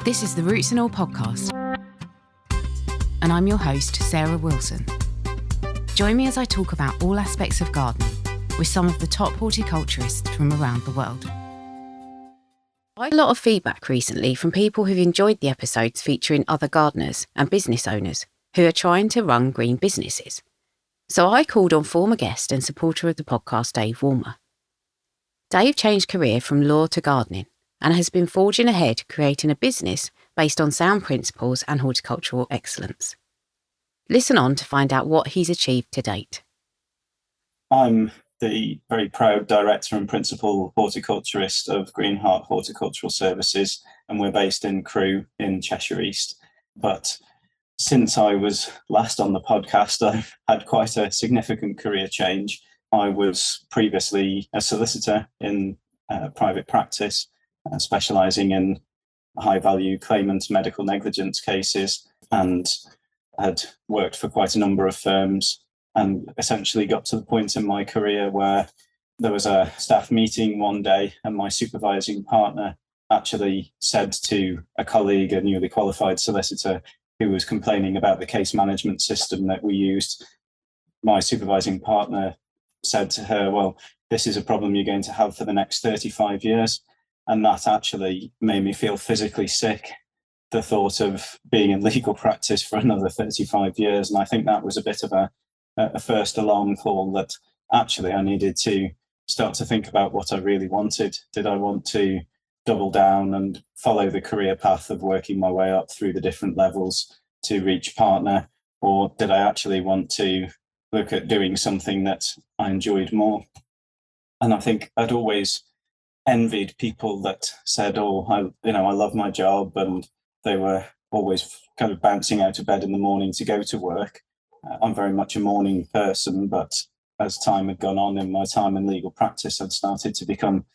This is the Roots and All podcast, and I'm your host, Sarah Wilson. Join me as I talk about all aspects of gardening with some of the top horticulturists from around the world. I had a lot of feedback recently from people who've enjoyed the episodes featuring other gardeners and business owners who are trying to run green businesses. So I called on former guest and supporter of the podcast, Dave Woolmer. Dave changed career from law to gardening and has been forging ahead creating a business based on sound principles and horticultural excellence. Listen on to find out what he's achieved to date. I'm the very proud director and principal horticulturist of Greenheart Horticultural Services, and we're based in Crewe in Cheshire East. But since I was last on the podcast, I've had quite a significant career change. I was previously a solicitor in private practice, specialising in high-value claimant medical negligence cases, and had worked for quite a number of firms, and essentially got to the point in my career where there was a staff meeting one day and my supervising partner actually said to a colleague, a newly qualified solicitor, who was complaining about the case management system that we used. My supervising partner said to her, well, this is a problem you're going to have for the next 35 years. And that actually made me feel physically sick, the thought of being in legal practice for another 35 years. And I think that was a bit of a first alarm call that actually I needed to start to think about what I really wanted. Did I want to double down and follow the career path of working my way up through the different levels to reach partner? Or did I actually want to look at doing something that I enjoyed more? And I think I'd always envied people that said, oh, I love my job, and they were always kind of bouncing out of bed in the morning to go to work. I'm very much a morning person, but as time had gone on in my time in legal practice, I'd started to become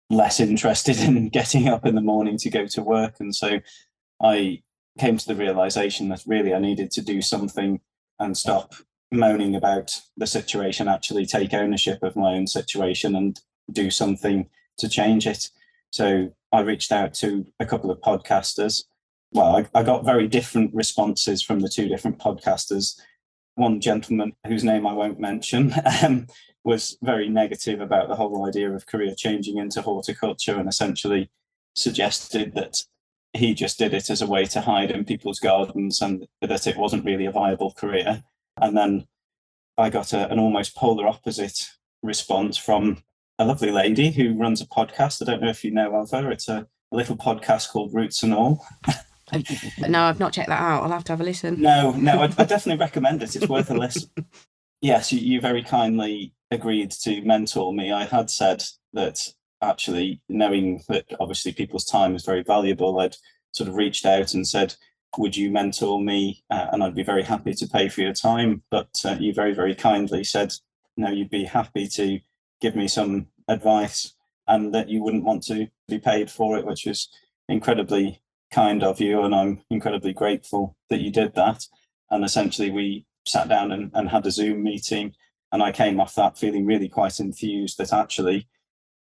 less interested in getting up in the morning to go to work. And so I came to the realization that really I needed to do something and stop moaning about the situation, actually take ownership of my own situation and do something to change it. So I reached out to a couple of podcasters. Well, I got very different responses from the two different podcasters. One gentleman, whose name I won't mention, was very negative about the whole idea of career changing into horticulture, and essentially suggested that he just did it as a way to hide in people's gardens and that it wasn't really a viable career. And then I got an almost polar opposite response from a lovely lady who runs a podcast. I don't know if you know of her. It's a little podcast called Roots and All. No, I've not checked that out. I'll have to have a listen. No, I definitely recommend it. It's worth a listen. Yes, you very kindly agreed to mentor me. I had said that actually, knowing that obviously people's time is very valuable, I'd sort of reached out and said, would you mentor me? And I'd be very happy to pay for your time. But you very, very kindly said, no, you'd be happy to give me some advice and that you wouldn't want to be paid for it, which is incredibly kind of you. And I'm incredibly grateful that you did that. And essentially we sat down and had a Zoom meeting. And I came off that feeling really quite enthused that actually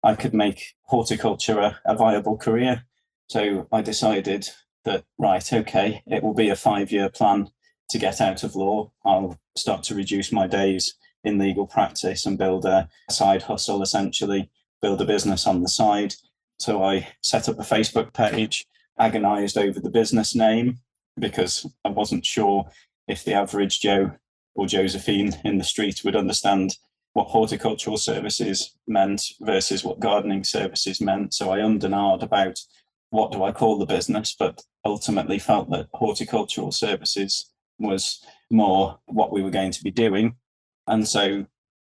I could make horticulture a viable career. So I decided that, right, okay, it will be a 5-year plan to get out of law. I'll start to reduce my days in legal practice and build a side hustle, essentially, build a business on the side. So I set up a Facebook page, agonized over the business name because I wasn't sure if the average Joe or Josephine in the street would understand what horticultural services meant versus what gardening services meant. So I ummed and ahed about what do I call the business, but ultimately felt that horticultural services was more what we were going to be doing. And so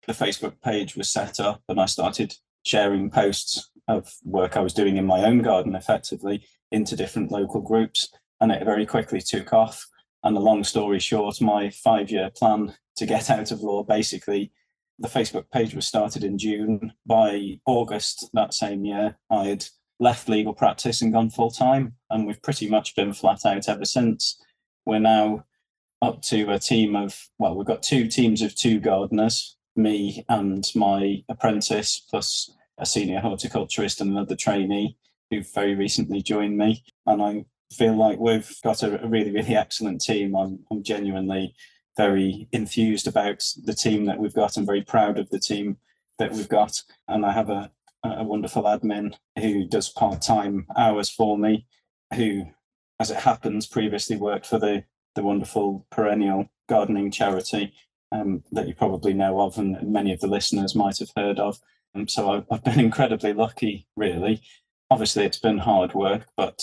the Facebook page was set up and I started sharing posts of work I was doing in my own garden effectively into different local groups. And it very quickly took off. And the long story short, my 5-year plan to get out of law, basically, the Facebook page was started in June. By August that same year, I had left legal practice and gone full time. And we've pretty much been flat out ever since. We're now up to a team of, well, we've got 2 teams of 2 gardeners, me and my apprentice, plus a senior horticulturist and another trainee. who've very recently joined me. And I feel like we've got a really, really excellent team. I'm genuinely very enthused about the team that we've got. I'm very proud of the team that we've got. And I have a wonderful admin who does part-time hours for me, who, as it happens, previously worked for the wonderful perennial gardening charity that you probably know of and many of the listeners might have heard of. So I've been incredibly lucky, really. Obviously, it's been hard work, but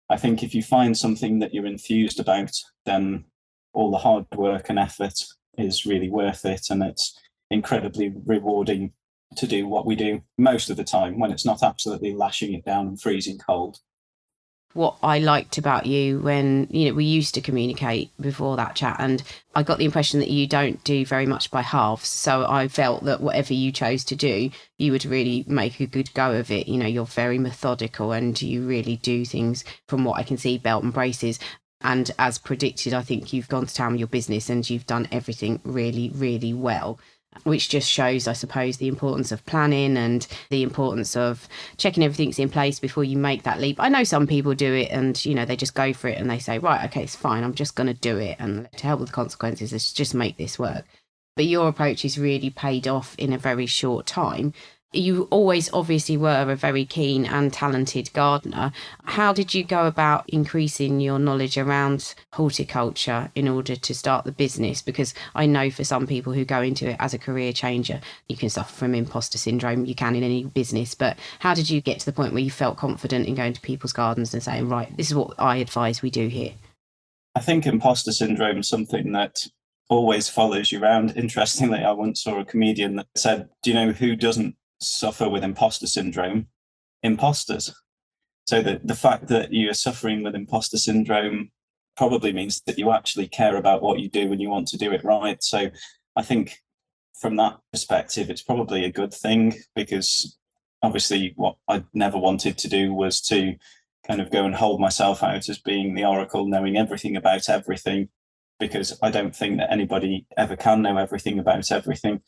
I think if you find something that you're enthused about, then all the hard work and effort is really worth it. And it's incredibly rewarding to do what we do most of the time when it's not absolutely lashing it down and freezing cold. What I liked about you when, we used to communicate before that chat, and I got the impression that you don't do very much by halves. So I felt that whatever you chose to do, you would really make a good go of it. You're very methodical and you really do things, from what I can see, belt and braces. And as predicted, I think you've gone to town with your business and you've done everything really, really well, which just shows, I suppose, the importance of planning and the importance of checking everything's in place before you make that leap. I know some people do it and, they just go for it and they say, right, okay, it's fine, I'm just going to do it. And to help with the consequences, let's just make this work. But your approach has really paid off in a very short time. You always obviously were a very keen and talented gardener. How did you go about increasing your knowledge around horticulture in order to start the business? Because I know for some people who go into it as a career changer, you can suffer from imposter syndrome. You can in any business. But how did you get to the point where you felt confident in going to people's gardens and saying, right, this is what I advise we do here? I think imposter syndrome is something that always follows you around. Interestingly, I once saw a comedian that said, do you know who doesn't suffer with imposter syndrome? Imposters. So the fact that you're suffering with imposter syndrome probably means that you actually care about what you do and you want to do it right. So I think from that perspective, it's probably a good thing, because obviously what I never wanted to do was to kind of go and hold myself out as being the oracle, knowing everything about everything, because I don't think that anybody ever can know everything about everything.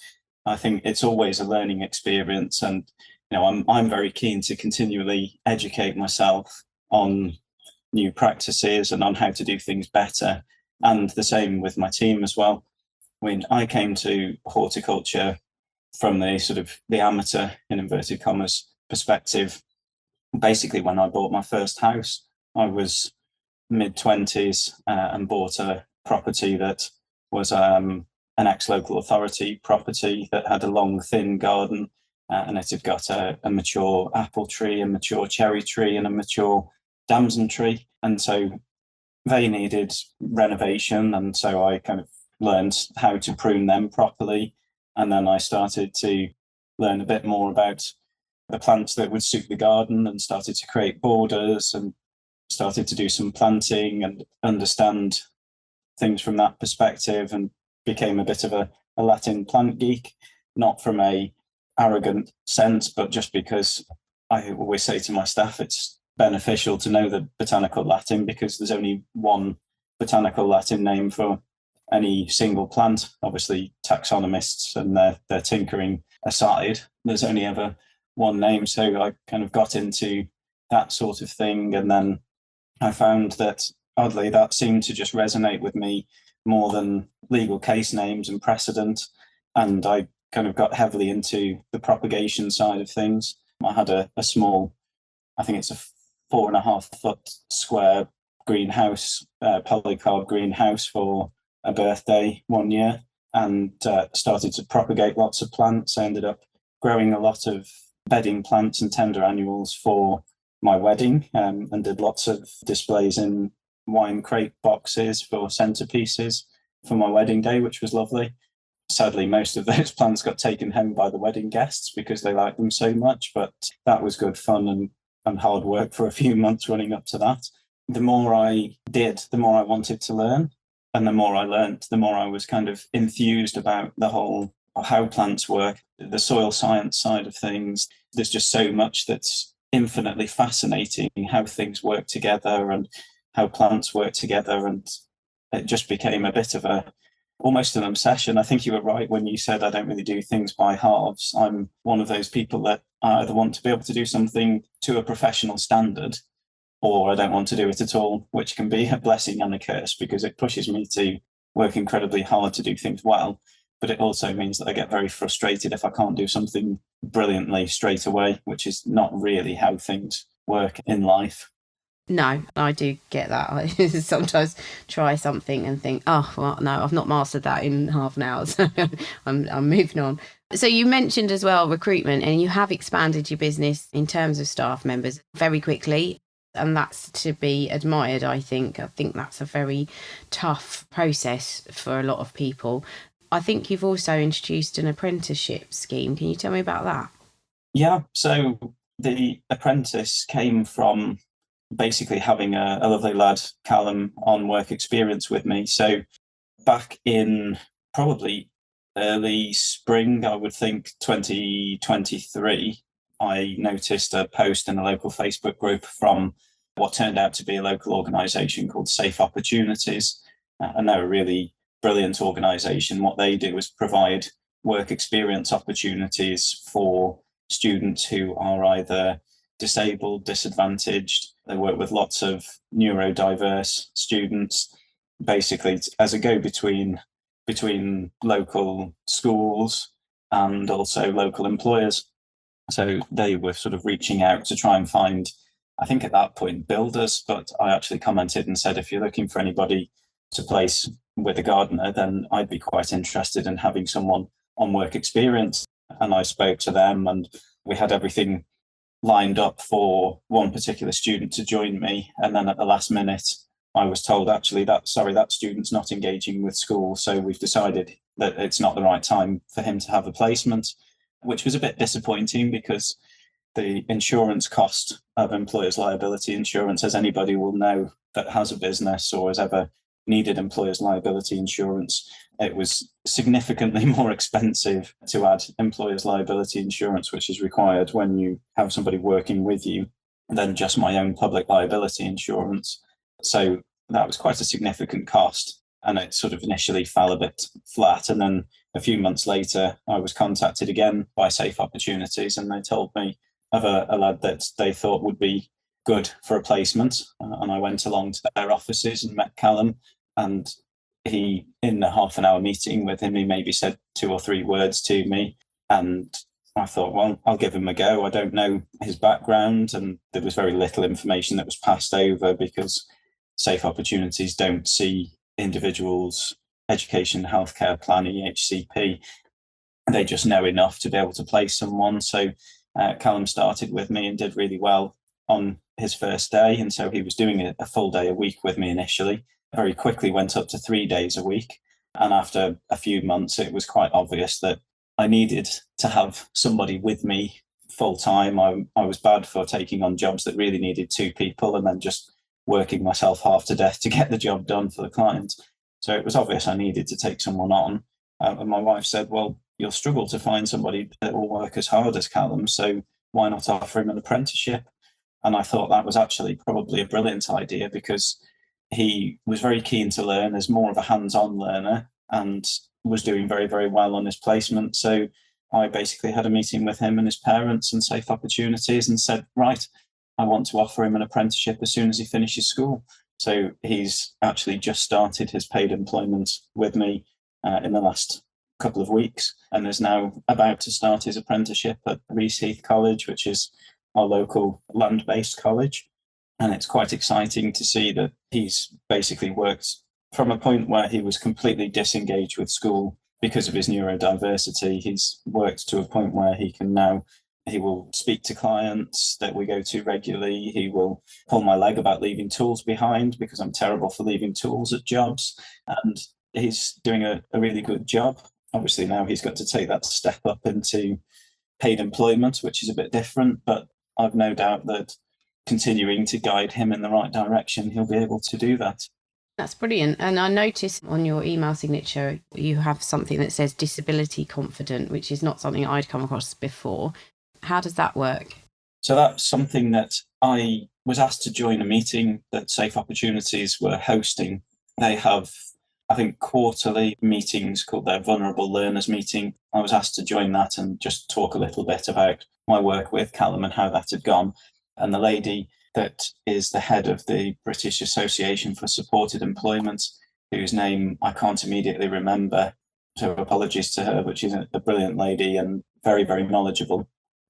I think it's always a learning experience, and I'm very keen to continually educate myself on new practices and on how to do things better, and the same with my team as well. When I came to horticulture from the sort of the amateur, in inverted commas, perspective, basically when I bought my first house, I was mid-20s and bought a property that was an ex-local authority property that had a long, thin garden, and it had got a mature apple tree, a mature cherry tree, and a mature damson tree. And so they needed renovation, and so I kind of learned how to prune them properly. And then I started to learn a bit more about the plants that would suit the garden, and started to create borders and started to do some planting and understand things from that perspective, and became a bit of a Latin plant geek, not from a arrogant sense, but just because I always say to my staff, it's beneficial to know the botanical Latin, because there's only one botanical Latin name for any single plant. Obviously, taxonomists and their tinkering aside, there's only ever one name. So I kind of got into that sort of thing, and then I found that oddly that seemed to just resonate with me more than legal case names and precedent. And I kind of got heavily into the propagation side of things. I had a small, I think it's a 4.5 foot square greenhouse, polycarb greenhouse, for a birthday one year, and started to propagate lots of plants. I ended up growing a lot of bedding plants and tender annuals for my wedding, and did lots of displays in wine crate boxes for centerpieces for my wedding day, which was lovely. Sadly, most of those plants got taken home by the wedding guests because they liked them so much, but that was good fun and hard work for a few months running up to that. The more I did, the more I wanted to learn. And the more I learned, the more I was kind of enthused about the whole how plants work, the soil science side of things. There's just so much that's infinitely fascinating, how things work together and how plants work together. And it just became a bit of almost an obsession. I think you were right when you said I don't really do things by halves. I'm one of those people that I either want to be able to do something to a professional standard, or I don't want to do it at all, which can be a blessing and a curse because it pushes me to work incredibly hard to do things well. But it also means that I get very frustrated if I can't do something brilliantly straight away, which is not really how things work in life. No, I do get that. I sometimes try something and think, oh, well, no, I've not mastered that in half an hour, so I'm moving on. So you mentioned as well recruitment, and you have expanded your business in terms of staff members very quickly, and that's to be admired, I think. I think that's a very tough process for a lot of people. I think you've also introduced an apprenticeship scheme. Can you tell me about that? Yeah, so the apprentice came from basically having a lovely lad, Callum, on work experience with me. So back in probably early spring, I would think 2023, I noticed a post in a local Facebook group from what turned out to be a local organisation called Safe Opportunities. And they're a really brilliant organisation. What they do is provide work experience opportunities for students who are either disabled, disadvantaged. They work with lots of neurodiverse students, basically as a go-between between local schools and also local employers. So they were sort of reaching out to try and find, I think at that point, builders, but I actually commented and said, if you're looking for anybody to place with a gardener, then I'd be quite interested in having someone on work experience. And I spoke to them and we had everything lined up for one particular student to join me. And then at the last minute, I was told actually that student's not engaging with school. So we've decided that it's not the right time for him to have a placement, which was a bit disappointing because the insurance cost of employers' liability insurance, as anybody will know that has a business or has ever needed employers' liability insurance, it was significantly more expensive to add employers' liability insurance, which is required when you have somebody working with you, than just my own public liability insurance. So that was quite a significant cost. And it sort of initially fell a bit flat. And then a few months later, I was contacted again by Safe Opportunities, and they told me of a lad that they thought would be good for a placement. And I went along to their offices and met Callum. And he, in a half an hour meeting with him, he maybe said 2 or 3 words to me. And I thought, well, I'll give him a go. I don't know his background. And there was very little information that was passed over because Safe Opportunities don't see individuals' education, healthcare plan, EHCP. They just know enough to be able to place someone. So Callum started with me and did really well on his first day. And so he was doing a full day a week with me initially, very quickly went up to 3 days a week. And after a few months, it was quite obvious that I needed to have somebody with me full time. I was bad for taking on jobs that really needed 2 people and then just working myself half to death to get the job done for the client. So it was obvious I needed to take someone on. And my wife said, well, you'll struggle to find somebody that will work as hard as Callum, so why not offer him an apprenticeship? And I thought that was actually probably a brilliant idea because he was very keen to learn as more of a hands-on learner and was doing very, very well on his placement. So I basically had a meeting with him and his parents and Safe Opportunities and said, right, I want to offer him an apprenticeship as soon as he finishes school. So he's actually just started his paid employment with me in the last couple of weeks and is now about to start his apprenticeship at Rees Heath College, which is our local land-based college. And it's quite exciting to see that he's basically worked from a point where he was completely disengaged with school because of his neurodiversity. He's worked to a point where he will speak to clients that we go to regularly. He will pull my leg about leaving tools behind because I'm terrible for leaving tools at jobs. And he's doing a really good job. Obviously, now he's got to take that step up into paid employment, which is a bit different. But I've no doubt that continuing to guide him in the right direction, he'll be able to do that. That's brilliant. And I noticed on your email signature, you have something that says disability confident, which is not something I'd come across before. How does that work? So that's something that I was asked to join a meeting that Safe Opportunities were hosting. They have, I think, quarterly meetings called their Vulnerable Learners Meeting. I was asked to join that and just talk a little bit about my work with Callum and how that had gone. And the lady that is the head of the British Association for Supported Employment, whose name I can't immediately remember, so apologies to her, but she's a brilliant lady and very, very knowledgeable.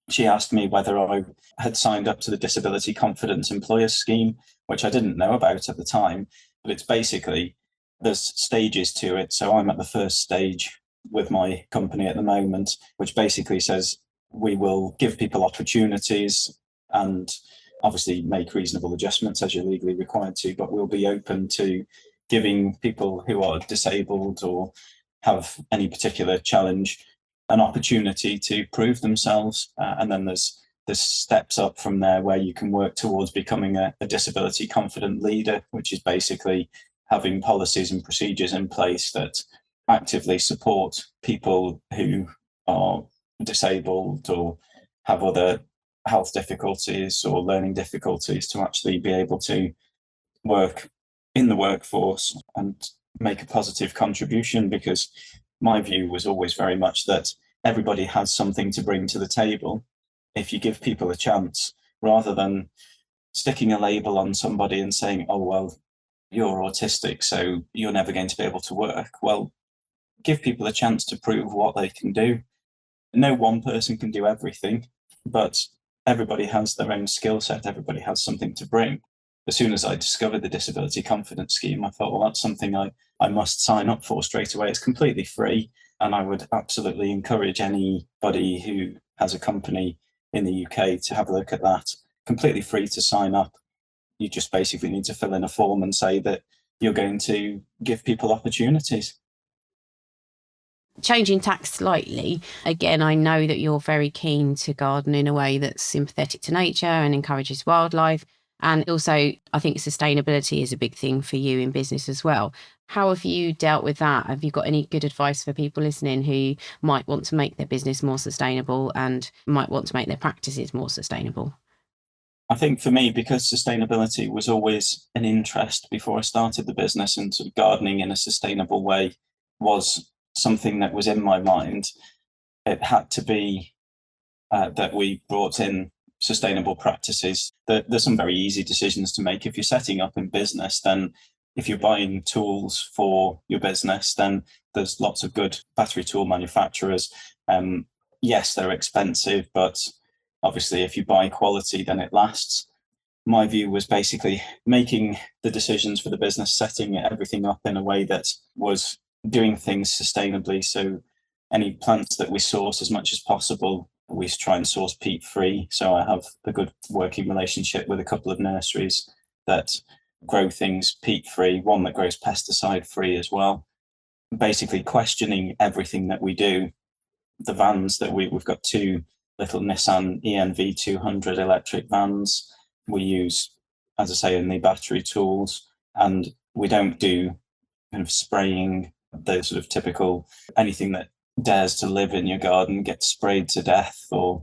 She asked me whether I had signed up to the Disability Confident Employers Scheme, which I didn't know about at the time, but it's basically, there's stages to it. So I'm at the first stage with my company at the moment, which basically says we will give people opportunities and obviously make reasonable adjustments as you're legally required to, but we'll be open to giving people who are disabled or have any particular challenge an opportunity to prove themselves. And then there's steps up from there where you can work towards becoming a disability confident leader, which is basically having policies and procedures in place that actively support people who are disabled or have other health difficulties or learning difficulties to actually be able to work in the workforce and make a positive contribution. Because my view was always very much that everybody has something to bring to the table if you give people a chance, rather than sticking a label on somebody and saying, oh, well, you're autistic, so you're never going to be able to work. Well, give people a chance to prove what they can do. No one person can do everything, but everybody has their own skill set. Everybody has something to bring. As soon as I discovered the Disability Confidence Scheme, I thought, well, that's something I must sign up for straight away. It's completely free. And I would absolutely encourage anybody who has a company in the UK to have a look at that. Completely free to sign up. You just basically need to fill in a form and say that you're going to give people opportunities. Changing tack slightly, again, I know that you're very keen to garden in a way that's sympathetic to nature and encourages wildlife. And also, I think sustainability is a big thing for you in business as well. How have you dealt with that? Have you got any good advice for people listening who might want to make their business more sustainable and might want to make their practices more sustainable? I think for me, because sustainability was always an interest before I started the business, and sort of gardening in a sustainable way was something that was in my mind, it had to be that we brought in sustainable practices. There's some very easy decisions to make. If you're setting up in business, then if you're buying tools for your business, then there's lots of good battery tool manufacturers. Yes, they're expensive, but obviously if you buy quality, then it lasts. My view was basically making the decisions for the business, setting everything up in a way that was doing things sustainably. So any plants that we source, as much as possible, we try and source peat free. So I have a good working relationship with a couple of nurseries that grow things peat free, one that grows pesticide free as well. Basically questioning everything that we do. The vans that we've got two little Nissan ENV 200 electric vans. We use, as I say, in the battery tools, and we don't do kind of spraying, the sort of typical anything that dares to live in your garden gets sprayed to death or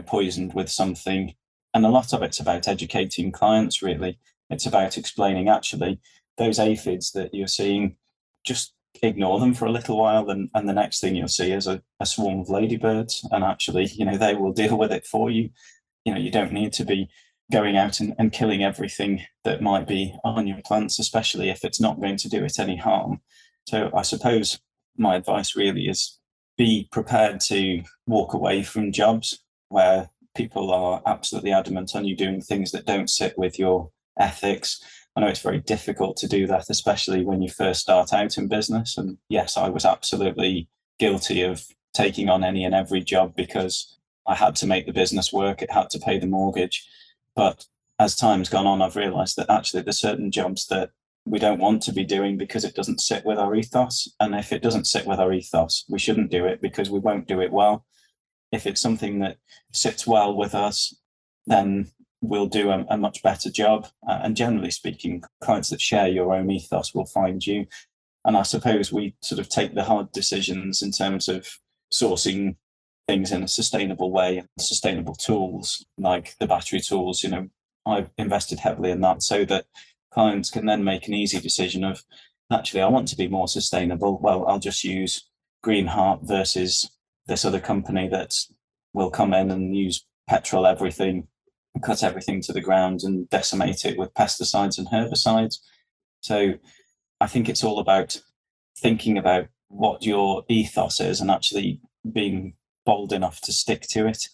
poisoned with something. And a lot of it's about educating clients, really. It's about explaining, actually, those aphids that you're seeing, just ignore them for a little while, and the next thing you'll see is a swarm of ladybirds, and actually they will deal with it for you. You don't need to be going out and killing everything that might be on your plants, especially if it's not going to do it any harm. So I suppose my advice really is be prepared to walk away from jobs where people are absolutely adamant on you doing things that don't sit with your ethics. I know it's very difficult to do that, especially when you first start out in business. And yes, I was absolutely guilty of taking on any and every job because I had to make the business work. It had to pay the mortgage. But as time's gone on, I've realized that actually there's certain jobs that we don't want to be doing because it doesn't sit with our ethos. And if it doesn't sit with our ethos, we shouldn't do it because we won't do it well. If it's something that sits well with us, then we'll do a much better job. And generally speaking, clients that share your own ethos will find you. And I suppose we sort of take the hard decisions in terms of sourcing things in a sustainable way, sustainable tools like the battery tools. I've invested heavily in that so that clients can then make an easy decision of, actually, I want to be more sustainable. Well, I'll just use Green Heart versus this other company that will come in and use petrol everything, cut everything to the ground and decimate it with pesticides and herbicides. So I think it's all about thinking about what your ethos is and actually being bold enough to stick to it,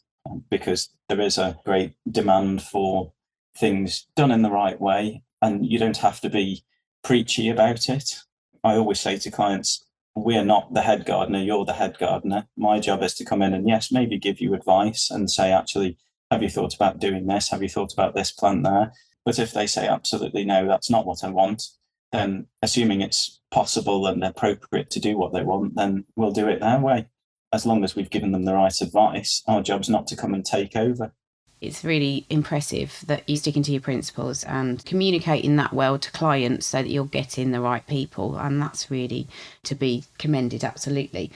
because there is a great demand for things done in the right way, and you don't have to be preachy about it. I always say to clients, we're not the head gardener, you're the head gardener. My job is to come in and, yes, maybe give you advice and say, actually, have you thought about doing this? Have you thought about this plant there? But if they say, absolutely no, that's not what I want, then assuming it's possible and appropriate to do what they want, then we'll do it their way. As long as we've given them the right advice, our job's not to come and take over. It's really impressive that you're sticking to your principles and communicating that well to clients so that you're getting the right people. And that's really to be commended, absolutely.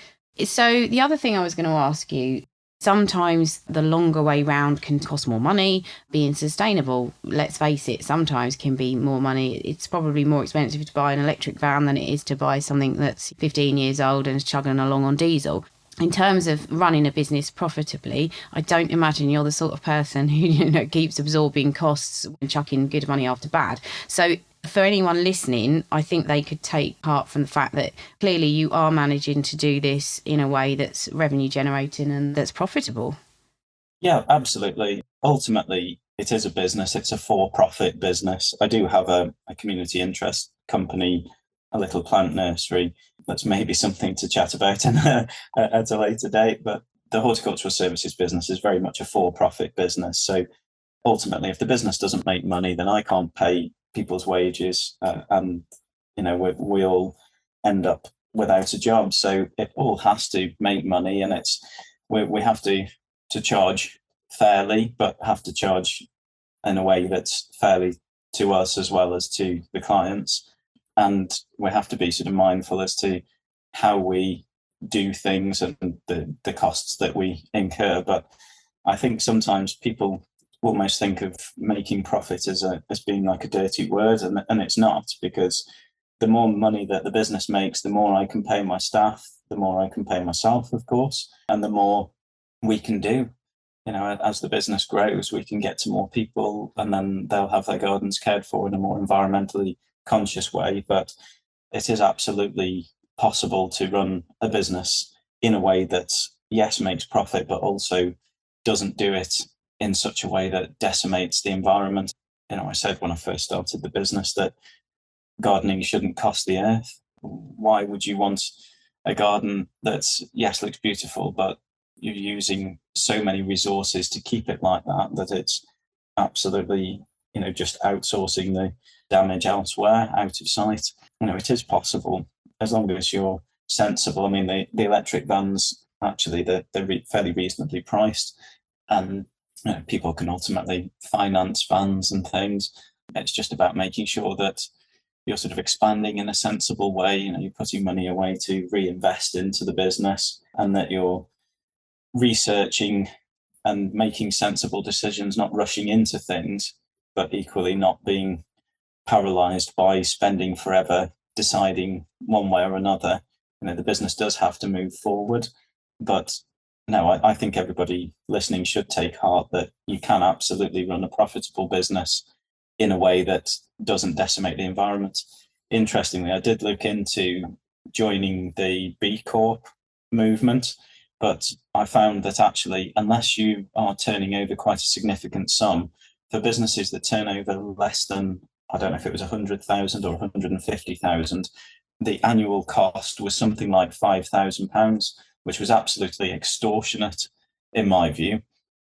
So the other thing I was going to ask you, sometimes the longer way round can cost more money. Being sustainable, let's face it, sometimes can be more money. It's probably more expensive to buy an electric van than it is to buy something that's 15 years old and is chugging along on diesel. In terms of running a business profitably, I don't imagine you're the sort of person who keeps absorbing costs and chucking good money after bad. So for anyone listening, I think they could take heart from the fact that clearly you are managing to do this in a way that's revenue generating and that's profitable. Yeah, absolutely. Ultimately, it is a business. It's a for-profit business. I do have a community interest company, a little plant nursery. That's maybe something to chat about at a later date. But the horticultural services business is very much a for-profit business. So ultimately, if the business doesn't make money, then I can't pay people's wages, and we all end up without a job. So it all has to make money, and we have to charge fairly, but have to charge in a way that's fairly to us as well as to the clients. And we have to be sort of mindful as to how we do things and the costs that we incur. But I think sometimes people almost think of making profit as being like a dirty word, and it's not, because the more money that the business makes, the more I can pay my staff, the more I can pay myself, of course, and the more we can do. As the business grows, we can get to more people, and then they'll have their gardens cared for in a more environmentally conscious way. But it is absolutely possible to run a business in a way that, yes, makes profit, but also doesn't do it in such a way that decimates the environment. I said when I first started the business that gardening shouldn't cost the earth. Why would you want a garden that's, yes, looks beautiful, but you're using so many resources to keep it like that it's absolutely, just outsourcing the damage elsewhere, out of sight. It is possible as long as you're sensible. I mean, the electric vans, actually, they're fairly reasonably priced, and people can ultimately finance vans and things. It's just about making sure that you're sort of expanding in a sensible way. You're putting money away to reinvest into the business, and that you're researching and making sensible decisions, not rushing into things, but equally not being paralyzed by spending forever deciding one way or another. The business does have to move forward, but no, I think everybody listening should take heart that you can absolutely run a profitable business in a way that doesn't decimate the environment. Interestingly, I did look into joining the B Corp movement, but I found that actually, unless you are turning over quite a significant sum, for businesses that turn over less than, I don't know if it was 100,000 or 150,000, the annual cost was something like £5,000, which was absolutely extortionate in my view.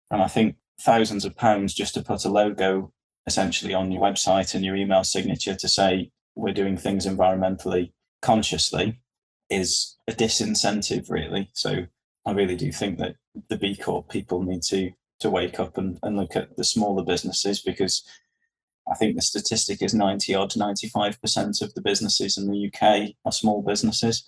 And I think thousands of pounds just to put a logo essentially on your website and your email signature to say we're doing things environmentally consciously is a disincentive, really. So I really do think that the B Corp people need to wake up and look at the smaller businesses, because I think the statistic is 95% of the businesses in the UK are small businesses.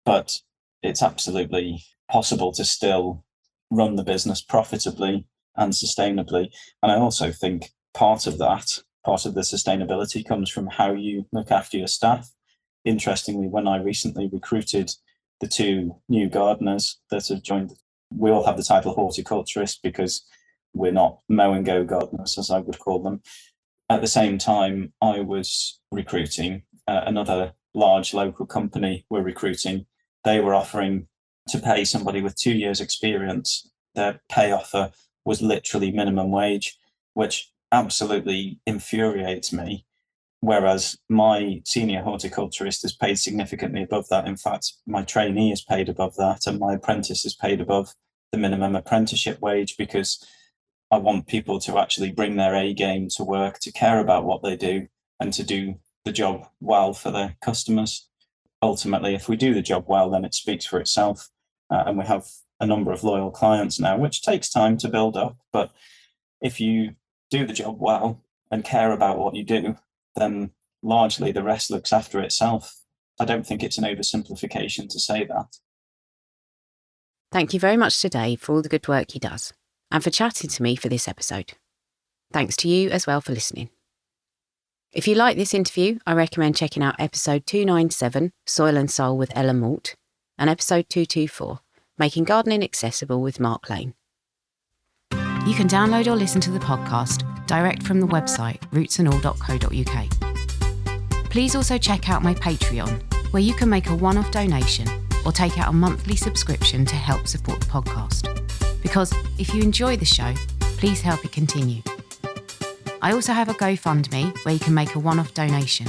But it's absolutely possible to still run the business profitably and sustainably. And I also think part of the sustainability comes from how you look after your staff. Interestingly, when I recently recruited the 2 new gardeners that have joined, we all have the title horticulturist because We're not mow and go gardeners, as I would call them. At the same time, I was recruiting. Another large local company were recruiting. They were offering to pay somebody with 2 years experience. Their pay offer was literally minimum wage, which absolutely infuriates me. Whereas my senior horticulturist is paid significantly above that. In fact, my trainee is paid above that, and my apprentice is paid above the minimum apprenticeship wage, because I want people to actually bring their A game to work, to care about what they do, and to do the job well for their customers. Ultimately, if we do the job well, then it speaks for itself. And we have a number of loyal clients now, which takes time to build up. But if you do the job well and care about what you do, then largely the rest looks after itself. I don't think it's an oversimplification to say that. Thank you very much to Dave for all the good work he does, and for chatting to me for this episode. Thanks to you as well for listening. If you like this interview, I recommend checking out episode 297, Soil and Soul with Ella Malt, and episode 224, Making Gardening Accessible with Mark Lane. You can download or listen to the podcast direct from the website rootsandall.co.uk. Please also check out my Patreon, where you can make a one-off donation or take out a monthly subscription to help support the podcast. Because if you enjoy the show, please help it continue. I also have a GoFundMe where you can make a one-off donation.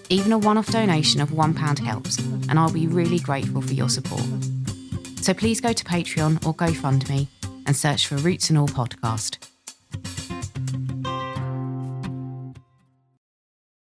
Even a one-off donation of £1 helps, and I'll be really grateful for your support. So please go to Patreon or GoFundMe and search for Roots and All Podcast.